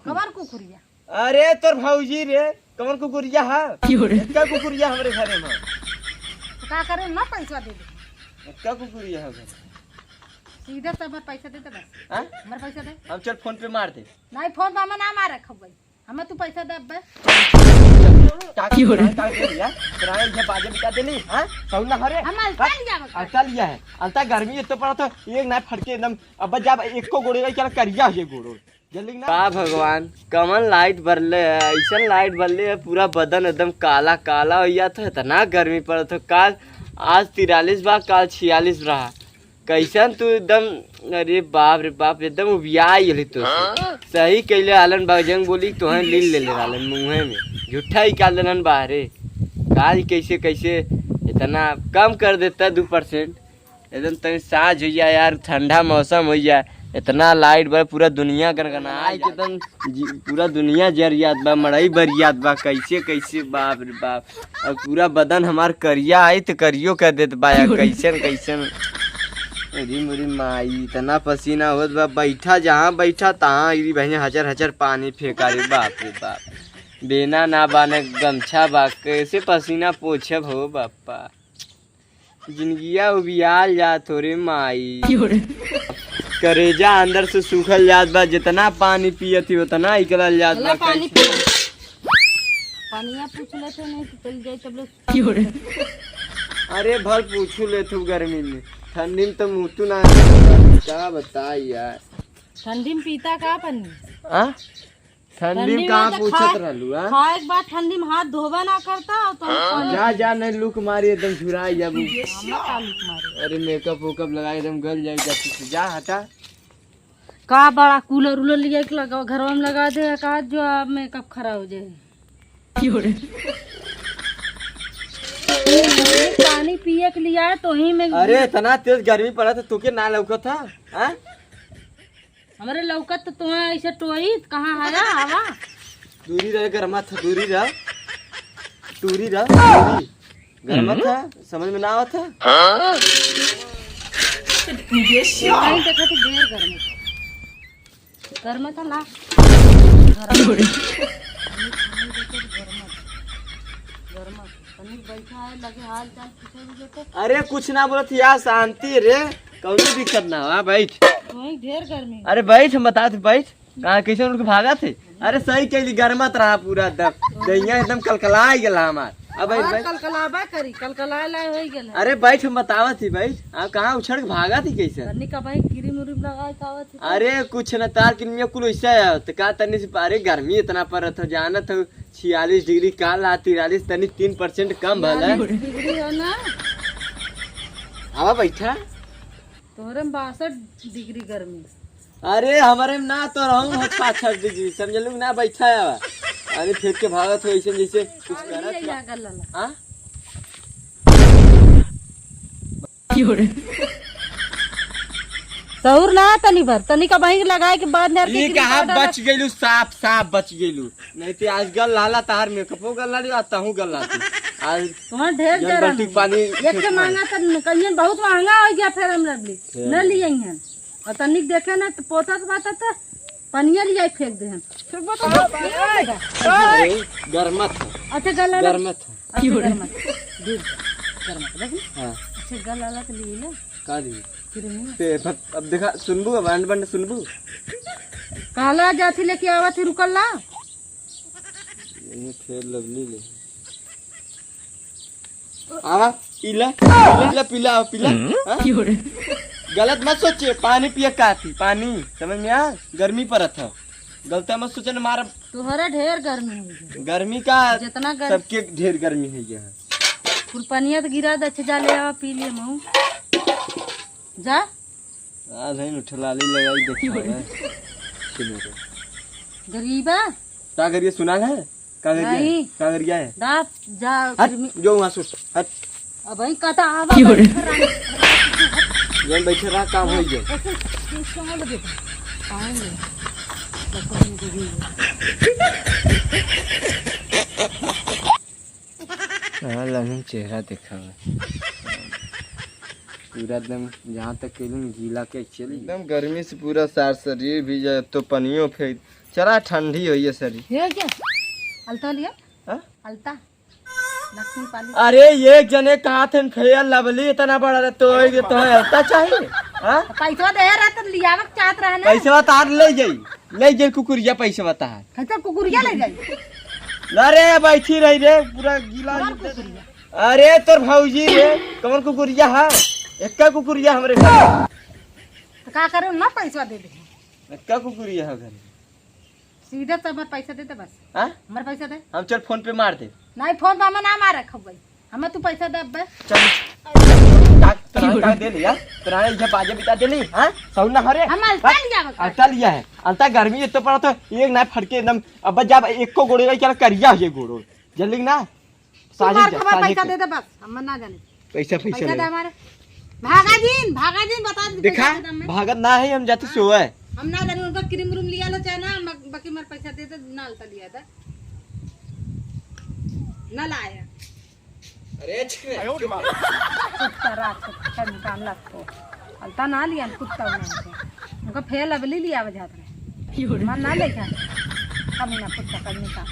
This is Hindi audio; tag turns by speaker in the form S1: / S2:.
S1: कबर कुकुरिया।
S2: अरे तोर भौजी रे कौन कुकुरिया है? क्या कुकुरिया हमारे घरे में?
S1: तो का करे ना पैसा दे दे।
S2: क्या कुकुरिया है घर?
S1: सीधे तो हमारे पैसा दे दे बस।
S2: हाँ?
S1: हमारे पैसा दे।
S2: हम चल फोन पे मार दे।
S1: नहीं फोन पे हमें ना मारे खबर। हमें तू पैसा दे बे।
S2: की हो रहा है यार? तेरा ये बाजे बता देनी, हां? कौन ना हरे?
S1: हम अलता लिया बस।
S2: अलता लिया है। अलता गर्मी इतना पड़ा तो एक ना फटके एकदम अब जब एक को गोड़ेगा क्या करिया ये गोड़ो। जल्दी ना। वाह भगवान, कमल लाइट बरले है, ऐसा लाइट बरले है पूरा बदन एकदम काला काला हो गया था, इतना गर्मी पड़ा था। काल आज 43 बा, काल 46 रहा। कैसन तू एकदम, अरे बाप रे बाप, एकदम उबिया गेली तो सही कैले आलन बाजंग बोली तो हैं लील ले ले आलन मुंहे में झूठा ही काल देलन बाहरे। काल कैसे कैसे इतना कम कर देता 2%। एकदम तनी साँझ हो जाए यार, ठंडा मौसम हो जाए, इतना लाइट बा पूरा दुनिया गनगना एकदम पूरा दुनिया जरियात बा, मड़ई बरियात बा, कैसे कैसे बाप रे बाप। और पूरा बदन हमार करिया आई तो करियो कर देत बा यार, कैसन कैसन। अरे मेरी माई इतना पसीना होत बा, बैठा जहाँ बैठा तहाँ इरी बहने हजार हजार पानी फेंका रे बाप रे बाप। बेना ना बाने गमछा बा, कैसे पसीना पोछब हो बापा। जिंदगिया उबियाल जात हो रे माई, करेजा अंदर से सूखल जात बा, जितना पानी पियत ही उतना निकल जात बा।
S1: पानिया पूछ लेते नहीं तो चल जाए तब लोग।
S2: अरे भल पूछू ले तू गर्मी में, ठंडी में तो मुँह ना क्या बता यार।
S1: ठंडी में पीता का पानी?
S2: हाँ ठंडी में कहाँ पूछत रहलू?
S1: हाँ एक बार ठंडी में हाथ धोबा ना करता तो
S2: जा जा नहीं लुक मारी एकदम झुराई जब।
S1: मारे।
S2: अरे मेकअप वेकअप लगा एकदम गल जाएगा, जा हटा।
S1: का बड़ा कूलर उलर लिया के लगा घर में लगा दे का जो मेकअप खराब हो जाए। पानी पिए के लिया तो ही में।
S2: अरे इतना तेज गर्मी पड़ा था तुके ना लौका था? हाँ
S1: हमारे लौकत तो तुम्हें ऐसे टोई कहाँ आया हवा?
S2: दूरी रह गरमा था, दूरी रह, दूरी रह, दूरी गरमा था, समझ में ना आवा था।
S1: नहीं देखा थी ढेर गर्म था ना बैठा है लगे हाल चाल पूछे।
S2: अरे कुछ ना बोलत यार, शांति रे, कौनो दिक्कत ना हो, बैठ।
S1: ढेर गर्मी।
S2: अरे बैठ, हम बता थे बैठ। कहाँ कैसे उनके भागा थे? अरे सही कैली, गर्मत रहा पूरा एकदम, दैया एकदम कलकला गया हमार। अब बैठ
S1: कलकलाबा करी कलकला ला हो गेल।
S2: अरे बैठ, हम बतावा थी बैठ। आप कहाँ उछड़ के भागा थी कैसे?
S1: तन्नी का भाई क्रीम उरीम लगाए कावा थी।
S2: अरे कुछ न तार किनमिया कुल ऐसा है तो का तन्नी से। अरे गर्मी इतना पड़ रहा था, जाना था 46 डिग्री, काल 43, तनी 3% कम भला
S1: डिग्री है ना।
S2: आवा बैठा।
S1: तोहरे में 62 डिग्री गर्मी।
S2: अरे हमारे में ना तो रहूं 65 डिग्री, समझलू ना बैठा है। अरे फेंक के भागत हो ऐसे जैसे कुछ करत। हाँ
S1: सहूर ना तनी भर तनी का बहिं लगाए के बाद नर के
S2: कहा बच गेलू, साफ साफ बच गेलू। नहीं तो आज गल लाला तार मेकअपो गल लाली, आता हूँ गल लाती आज
S1: तुम्हारा ढेर जरा
S2: पानी
S1: एक के मांगा त कहियन बहुत महंगा हो गया, फिर हम न लिए हैं और तनिक देखे ना तो पोता के बात था पनिया लिया फेंक दे हम फिर बता
S2: गरमत।
S1: अच्छा गल
S2: गरमत
S1: गरमत देख गरमत हां। अच्छा गल लाला के लिए ना
S2: का दी ते अब देखा सुनबू, अब अंड बंड सुनबू।
S1: काला जाती लेके आवा थी रुकल ला
S2: ये फिर लवली ले आवा पीला पीला पीला पीला। गलत मत सोचे, पानी पिया काफी पानी, समझ में आ? गर्मी पर था, गलत मत सोचे न मार।
S1: तुम्हारा ढेर गर्मी है,
S2: गर्मी का
S1: जितना
S2: सबके ढेर गर्मी है यहाँ।
S1: फुल पनिया तो गिरा दे, अच्छा जा ले आवा पी लिए महू जा।
S2: आज है उठलाली लगाई देखी
S1: गरीबा
S2: क्या करिए सुना है? क्या करिए? क्या करिए है?
S1: दा जा
S2: जो वहाँ सुस हट।
S1: अब भाई कहता आवा
S2: जब बैठे रहा काम हो जाए। हाँ चेहरा देखा पूरा एकदम जहाँ तक गीला के चल एकदम गर्मी से पूरा सार शरीर भी जाए तो पनियों फेंक चला ठंडी हुई है सरी।
S1: ये क्या अलता लिया
S2: हाँ?
S1: अलता लक्ष्मी पाली
S2: अरे एक जने कहा थे फेयर लवली इतना बड़ा रहा तो तुम्हें ऐसा चाहिए हाँ?
S1: पैसा दे रहा तो लियावक चाहत रहा ना
S2: पैसा तार ले जाई कुकुरिया पैसा बता है
S1: कैसे कुकुरिया ले जाई
S2: अरे बैठी रही रे पूरा गीला। अरे तोर भौजी रे कौन कुकुरिया है एक कुकुरिया हमरे घर
S1: तो का करे ना पैसा दे दे
S2: एक कुकुरिया है घर
S1: सीधे तो हमारे पैसा दे दे बस
S2: हाँ?
S1: हमारे पैसा दे
S2: हम चल फोन पे मार दे
S1: नहीं फोन पे हमें ना मारे खबर हमें तू पैसा दे बे
S2: चल तोरा दे लिया तोरा इधर बाजे बिता दे ली हां सौना हरे
S1: हम अलता लियावक
S2: अलता लिया है अलता गर्मी इतना पड़ा तो एक ना फटके एकदम अब जब एक को गोड़े क्या करिया है गोड़ो जल्दी ना
S1: साजे पैसा दे दे बस हम ना जाने
S2: पैसा
S1: पैसा दे हमारे भागा जी बता दे
S2: देखा भागत ना है हम जाते सो है
S1: हम ना जाने उनका क्रीम रूम लिया लो चाहे ना बाकी मेरे पैसा दे दे ना अलता लिया था ना लाया
S2: अरे
S1: कुत्ता रात को निकाल लगतो अलता ना लिया कुत्ता उनका फेल अबली लिया वजह मन ना लेके हम ना कुत्ता करने का